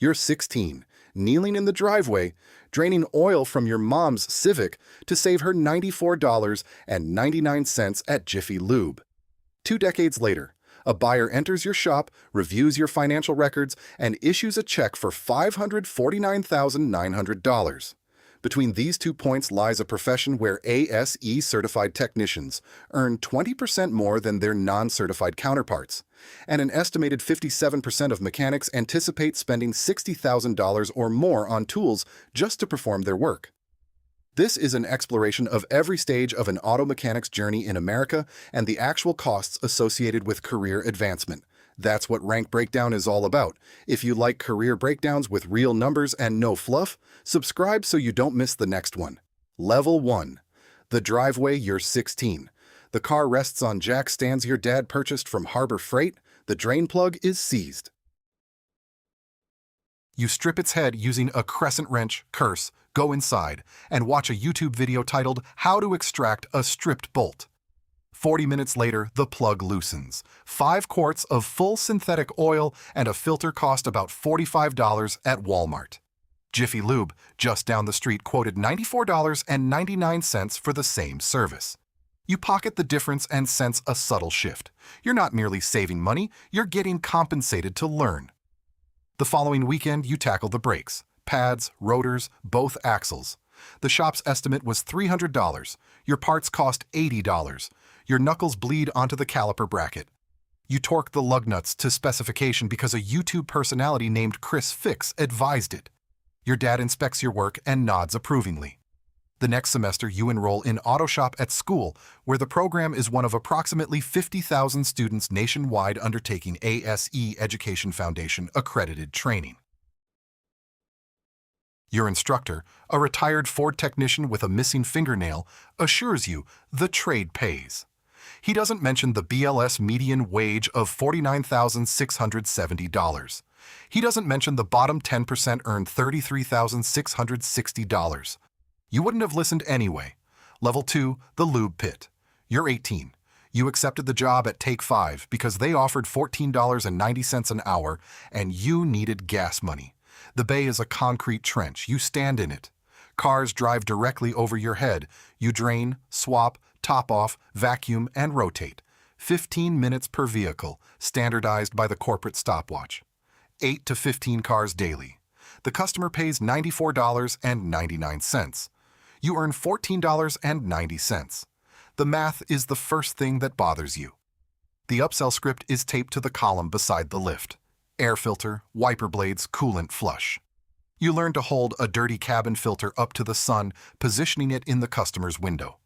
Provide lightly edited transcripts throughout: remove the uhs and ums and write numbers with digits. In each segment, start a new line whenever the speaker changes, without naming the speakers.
You're 16, kneeling in the driveway, draining oil from your mom's Civic to save her $94.99 at Jiffy Lube. 2 decades later, a buyer enters your shop, reviews your financial records, and issues a check for $549,900. Between these 2 points lies a profession where ASE certified technicians earn 20% more than their non-certified counterparts, and an estimated 57% of mechanics anticipate spending $60,000 or more on tools just to perform their work. This is an exploration of every stage of an auto mechanic's journey in America and the actual costs associated with career advancement. That's what Rank Breakdown is all about. If you like career breakdowns with real numbers and no fluff, subscribe so you don't miss the next one. Level 1. The driveway. You're 16. The car rests on jack stands your dad purchased from Harbor Freight. The drain plug is seized. You strip its head using a crescent wrench, go inside, and watch a YouTube video titled How to Extract a Stripped Bolt. 40 minutes later, the plug loosens. 5 quarts of full synthetic oil and a filter cost about $45 at Walmart. Jiffy Lube, just down the street, quoted $94.99 for the same service. You pocket the difference and sense a subtle shift. You're not merely saving money, you're getting compensated to learn. The following weekend, you tackle the brakes, pads, rotors, both axles. The shop's estimate was $300. Your parts cost $80. Your knuckles bleed onto the caliper bracket. You torque the lug nuts to specification because a YouTube personality named Chris Fix advised it. Your dad inspects your work and nods approvingly. The next semester, you enroll in Auto Shop at school, where the program is one of approximately 50,000 students nationwide undertaking ASE Education Foundation accredited training. Your instructor, a retired Ford technician with a missing fingernail, assures you the trade pays. He doesn't mention the BLS median wage of $49,670. He doesn't mention the bottom 10% earned $33,660. You wouldn't have listened anyway. Level 2, the lube pit. You're 18. You accepted the job at Take 5 because they offered $14.90 an hour and you needed gas money. The bay is a concrete trench. You stand in it. Cars drive directly over your head. You drain, swap, top off, vacuum, and rotate. 15 minutes per vehicle, standardized by the corporate stopwatch. 8 to 15 cars daily. The customer pays $94.99. You earn $14.90. The math is the first thing that bothers you. The upsell script is taped to the column beside the lift. Air filter, wiper blades, coolant flush. You learn to hold a dirty cabin filter up to the sun, positioning it in the customer's window.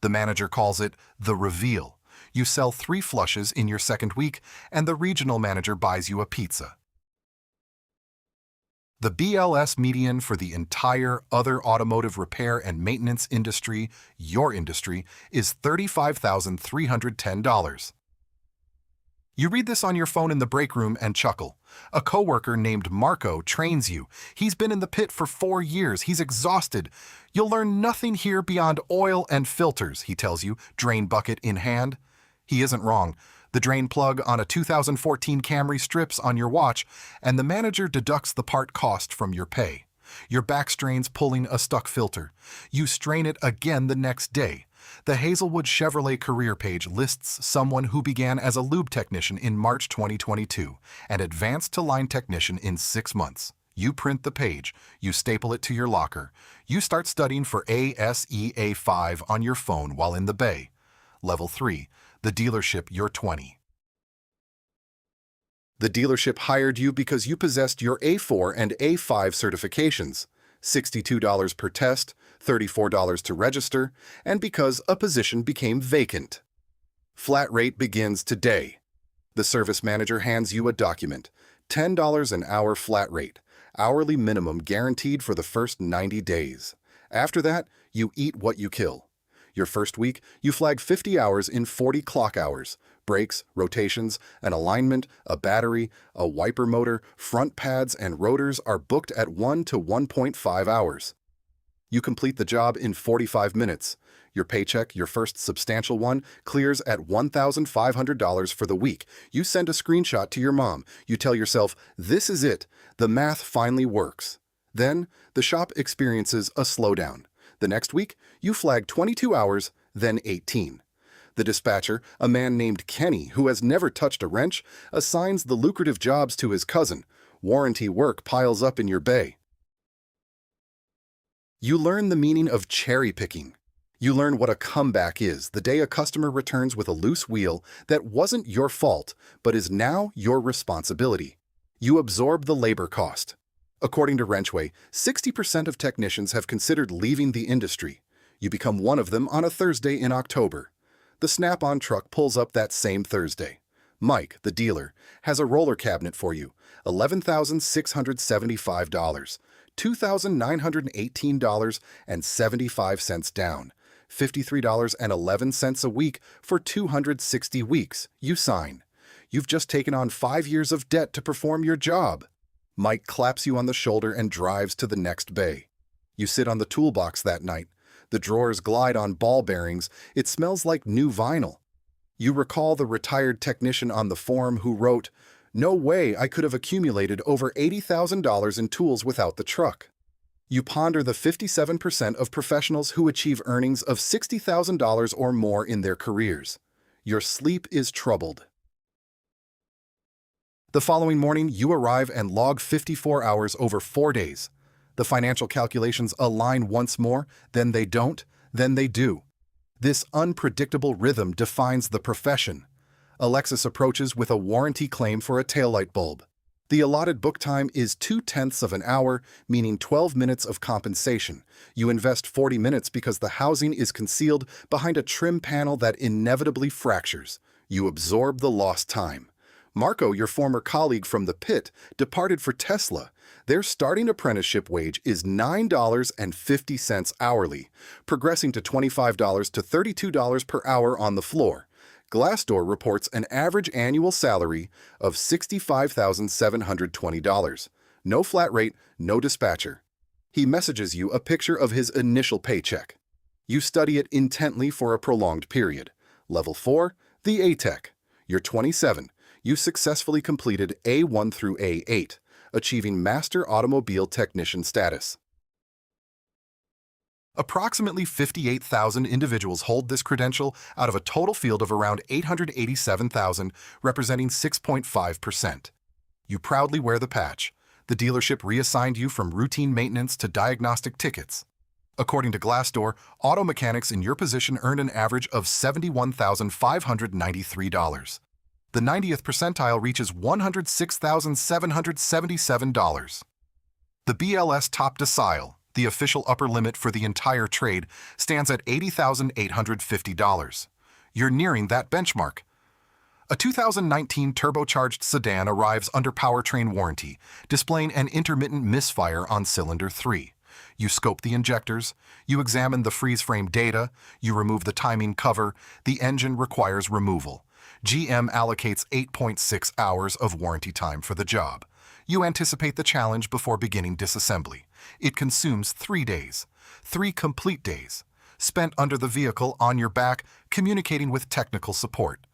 The manager calls it the reveal. You sell 3 flushes in your second week, and the regional manager buys you a pizza. The BLS median for the entire other automotive repair and maintenance industry, your industry, is $35,310. You read this on your phone in the break room and chuckle. A coworker named Marco trains you. He's been in the pit for 4 years. He's exhausted. You'll learn nothing here beyond oil and filters, he tells you, drain bucket in hand. He isn't wrong. The drain plug on a 2014 Camry strips on your watch, and the manager deducts the part cost from your pay. Your back strains pulling a stuck filter. You strain it again the next day. The Hazelwood Chevrolet career page lists someone who began as a lube technician in March 2022 and advanced to line technician in 6 months. You print the page. You staple it to your locker. You start studying for ASE A5 on your phone while in the bay. Level 3. The dealership. You're 20. The dealership hired you because you possessed your A4 and A5 certifications, $62 per test, $34 to register, and because a position became vacant. Flat rate begins today. The service manager hands you a document, $10 an hour flat rate, hourly minimum guaranteed for the first 90 days. After that, you eat what you kill. Your first week, you flag 50 hours in 40 clock hours. Brakes, rotations, an alignment, a battery, a wiper motor, front pads, and rotors are booked at 1 to 1.5 hours. You complete the job in 45 minutes. Your paycheck, your first substantial one, clears at $1,500 for the week. You send a screenshot to your mom. You tell yourself, this is it. The math finally works. Then, the shop experiences a slowdown. The next week, you flag 22 hours, then 18. The dispatcher, a man named Kenny who has never touched a wrench, assigns the lucrative jobs to his cousin. Warranty work piles up in your bay. You learn the meaning of cherry picking. You learn what a comeback is the day a customer returns with a loose wheel that wasn't your fault, but is now your responsibility. You absorb the labor cost. According to Wrenchway, 60% of technicians have considered leaving the industry. You become one of them on a Thursday in October. The Snap-on truck pulls up that same Thursday. Mike, the dealer, has a roller cabinet for you, $11,675, $2,918.75 down, $53.11 a week for 260 weeks. You sign. You've just taken on 5 years of debt to perform your job. Mike claps you on the shoulder and drives to the next bay. You sit on the toolbox that night. The drawers glide on ball bearings. It smells like new vinyl. You recall the retired technician on the forum who wrote, "No way I could have accumulated over $80,000 in tools without the truck." You ponder the 57% of professionals who achieve earnings of $60,000 or more in their careers. Your sleep is troubled. The following morning, you arrive and log 54 hours over 4 days. The financial calculations align once more, then they don't, then they do. This unpredictable rhythm defines the profession. Alexis approaches with a warranty claim for a taillight bulb. The allotted book time is 2/10 of an hour, meaning 12 minutes of compensation. You invest 40 minutes because the housing is concealed behind a trim panel that inevitably fractures. You absorb the lost time. Marco, your former colleague from the pit, departed for Tesla. Their starting apprenticeship wage is $9.50 hourly, progressing to $25 to $32 per hour on the floor. Glassdoor reports an average annual salary of $65,720. No flat rate, no dispatcher. He messages you a picture of his initial paycheck. You study it intently for a prolonged period. Level 4, the A-Tech. You're 27. You successfully completed A1 through A8, achieving Master Automobile Technician status. Approximately 58,000 individuals hold this credential out of a total field of around 887,000, representing 6.5%. You proudly wear the patch. The dealership reassigned you from routine maintenance to diagnostic tickets. According to Glassdoor, auto mechanics in your position earned an average of $71,593. The 90th percentile reaches $106,777. The BLS top decile, the official upper limit for the entire trade, stands at $80,850. You're nearing that benchmark. A 2019 turbocharged sedan arrives under powertrain warranty, displaying an intermittent misfire on cylinder 3. You scope the injectors, you examine the freeze frame data, you remove the timing cover, the engine requires removal. GM allocates 8.6 hours of warranty time for the job. You anticipate the challenge before beginning disassembly. It consumes 3 days, 3 complete days, spent under the vehicle on your back, communicating with technical support.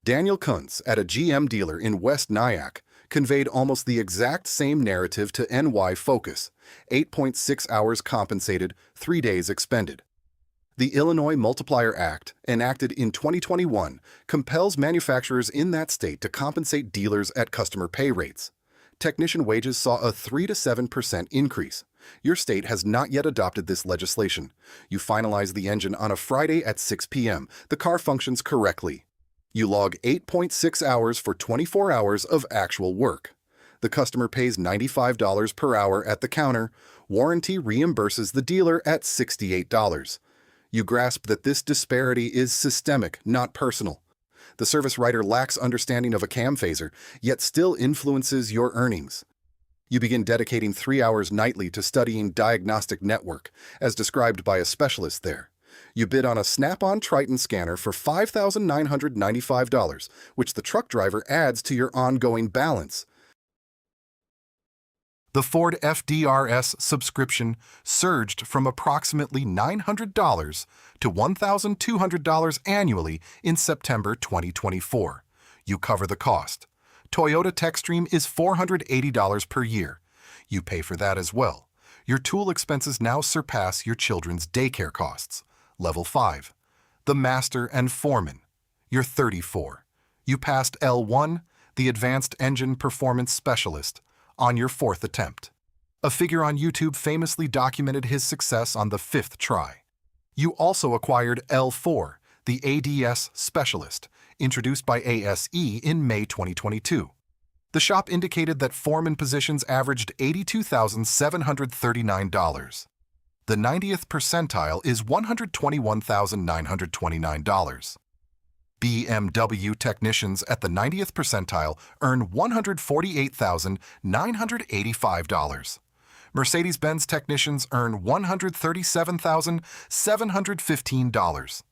Daniel Kuntz at a GM dealer in West Nyack conveyed almost the exact same narrative to NY Focus. 8.6 hours compensated, 3 days expended. The Illinois Multiplier Act, enacted in 2021, compels manufacturers in that state to compensate dealers at customer pay rates. Technician wages saw a 3 to 7% increase. Your state has not yet adopted this legislation. You finalize the engine on a Friday at 6 p.m. The car functions correctly. You log 8.6 hours for 24 hours of actual work. The customer pays $95 per hour at the counter. Warranty reimburses the dealer at $68. You grasp that this disparity is systemic, not personal. The service writer lacks understanding of a cam phaser, yet still influences your earnings. You begin dedicating 3 hours nightly to studying diagnostic network, as described by a specialist there. You bid on a Snap-on Triton scanner for $5,995, which the truck driver adds to your ongoing balance. The Ford FDRS subscription surged from approximately $900 to $1,200 annually in September 2024. You cover the cost. Toyota TechStream is $480 per year. You pay for that as well. Your tool expenses now surpass your children's daycare costs. Level 5. The Master and Foreman. You're 34. You passed L1, the Advanced Engine Performance Specialist, on your 4th attempt. A figure on YouTube famously documented his success on the 5th try. You also acquired L4, the ADS Specialist, introduced by ASE in May 2022. The shop indicated that foreman positions averaged $82,739. The 90th percentile is $121,929. BMW technicians at the 90th percentile earn $148,985. Mercedes-Benz technicians earn $137,715.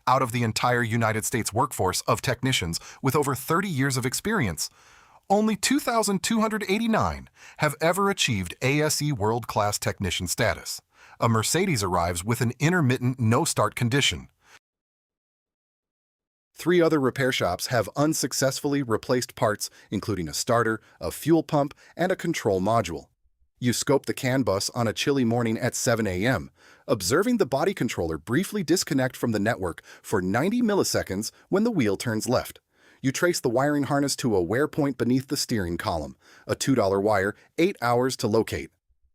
Out of the entire United States workforce of technicians with over 30 years of experience, only 2,289 have ever achieved ASE World Class technician status. A Mercedes arrives with an intermittent no-start condition. 3 other repair shops have unsuccessfully replaced parts, including a starter, a fuel pump, and a control module. You scope the CAN bus on a chilly morning at 7 a.m., observing the body controller briefly disconnect from the network for 90 milliseconds when the wheel turns left. You trace the wiring harness to a wear point beneath the steering column, a $2 wire, 8 hours to locate.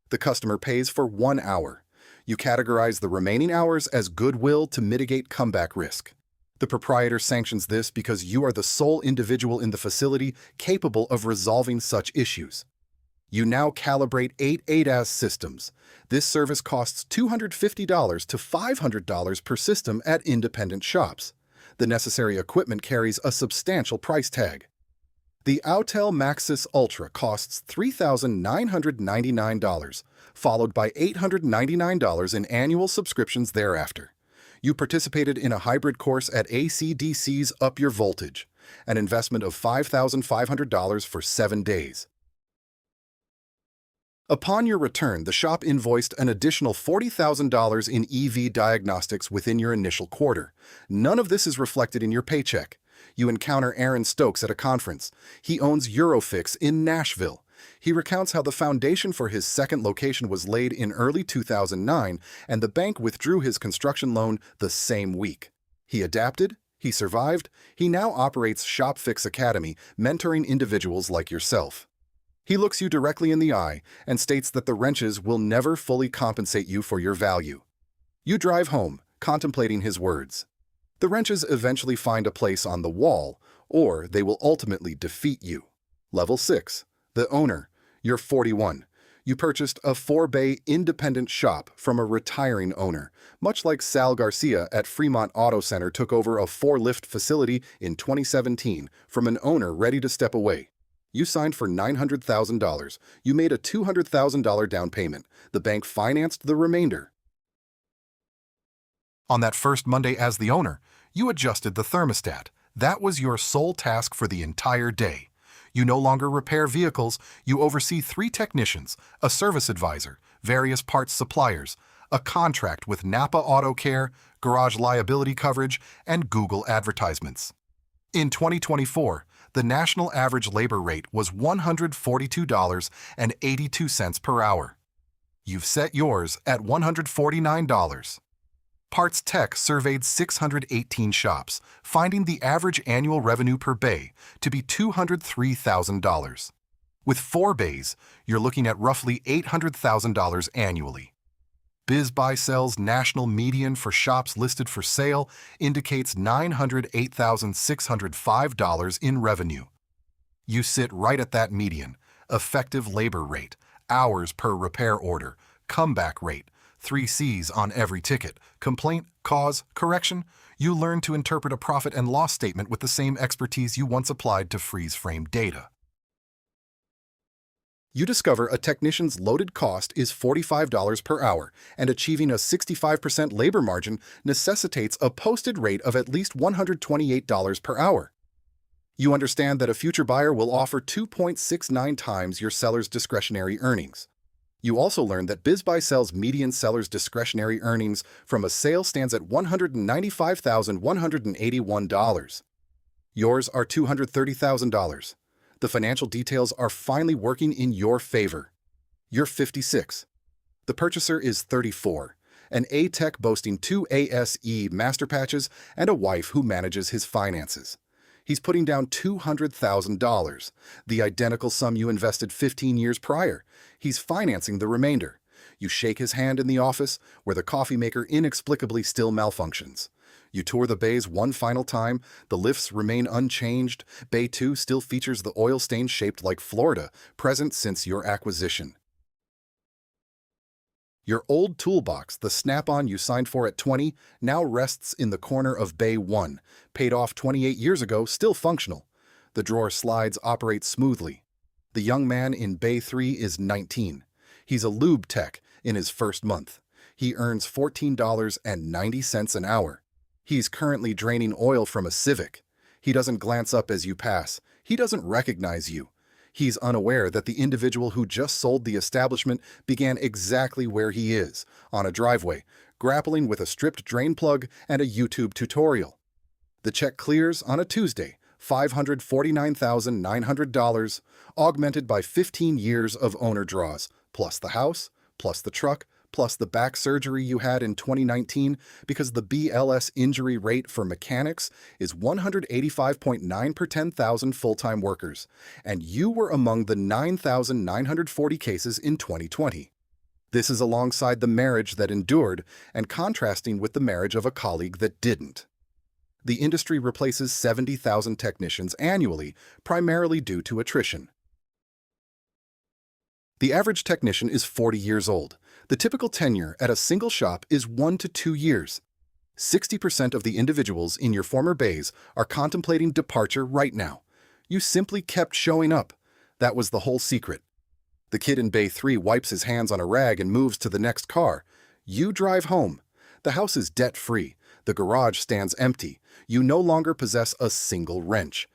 The customer pays for 1 hour. You categorize the remaining hours as goodwill to mitigate comeback risk. The proprietor sanctions this because you are the sole individual in the facility capable of resolving such issues. You now calibrate 8 ADAS systems. This service costs $250 to $500 per system at independent shops. The necessary equipment carries a substantial price tag. The Autel Maxus Ultra costs $3,999, followed by $899 in annual subscriptions thereafter. You participated in a hybrid course at ACDC's Up Your Voltage, an investment of $5,500 for 7 days. Upon your return, the shop invoiced an additional $40,000 in EV diagnostics within your initial quarter. None of this is reflected in your paycheck. You encounter Aaron Stokes at a conference. He owns Eurofix in Nashville. He recounts how the foundation for his second location was laid in early 2009, and the bank withdrew his construction loan the same week. He adapted, he survived, he now operates ShopFix Academy, mentoring individuals like yourself. He looks you directly in the eye and states that the wrenches will never fully compensate you for your value. You drive home, contemplating his words. The wrenches eventually find a place on the wall, or they will ultimately defeat you. Level 6. The owner. You're 41. You purchased a 4-bay independent shop from a retiring owner, much like Sal Garcia at Fremont Auto Center took over a 4-lift facility in 2017 from an owner ready to step away. You signed for $900,000. You made a $200,000 down payment. The bank financed the remainder. On that first Monday as the owner, you adjusted the thermostat. That was your sole task for the entire day. You no longer repair vehicles. You oversee 3 technicians, a service advisor, various parts suppliers, a contract with Napa Auto Care, garage liability coverage, and Google advertisements. In 2024, the national average labor rate was $142.82 per hour. You've set yours at $149. Parts Tech surveyed 618 shops, finding the average annual revenue per bay to be $203,000. With 4 bays, you're looking at roughly $800,000 annually. BizBuySell's national median for shops listed for sale indicates $908,605 in revenue. You sit right at that median: effective labor rate, hours per repair order, comeback rate, 3 C's on every ticket, complaint, cause, correction. You learn to interpret a profit and loss statement with the same expertise you once applied to freeze-frame data. You discover a technician's loaded cost is $45 per hour, and achieving a 65% labor margin necessitates a posted rate of at least $128 per hour. You understand that a future buyer will offer 2.69 times your seller's discretionary earnings. You also learn that BizBuySell's median seller's discretionary earnings from a sale stands at $195,181. Yours are $230,000. The financial details are finally working in your favor. You're 56. The purchaser is 34, an A-Tech boasting 2 ASE Master patches and a wife who manages his finances. He's putting down $200,000, the identical sum you invested 15 years prior. He's financing the remainder. You shake his hand in the office, where the coffee maker inexplicably still malfunctions. You tour the bays one final time. The lifts remain unchanged. Bay 2 still features the oil stain shaped like Florida, present since your acquisition. Your old toolbox, the Snap-on you signed for at 20, now rests in the corner of Bay 1, paid off 28 years ago, still functional. The drawer slides operate smoothly. The young man in Bay 3 is 19. He's a lube tech in his first month. He earns $14.90 an hour. He's currently draining oil from a Civic. He doesn't glance up as you pass. He doesn't recognize you. He's unaware that the individual who just sold the establishment began exactly where he is, on a driveway, grappling with a stripped drain plug and a YouTube tutorial. The check clears on a Tuesday, $549,900, augmented by 15 years of owner draws, plus the house, plus the truck, plus the back surgery you had in 2019, because the BLS injury rate for mechanics is 185.9 per 10,000 full-time workers, and you were among the 9,940 cases in 2020. This is alongside the marriage that endured and contrasting with the marriage of a colleague that didn't. The industry replaces 70,000 technicians annually, primarily due to attrition. The average technician is 40 years old. The typical tenure at a single shop is 1 to 2 years. 60% of the individuals in your former bays are contemplating departure right now. You simply kept showing up. That was the whole secret. The kid in Bay 3 wipes his hands on a rag and moves to the next car. You drive home. The house is debt-free. The garage stands empty. You no longer possess a single wrench.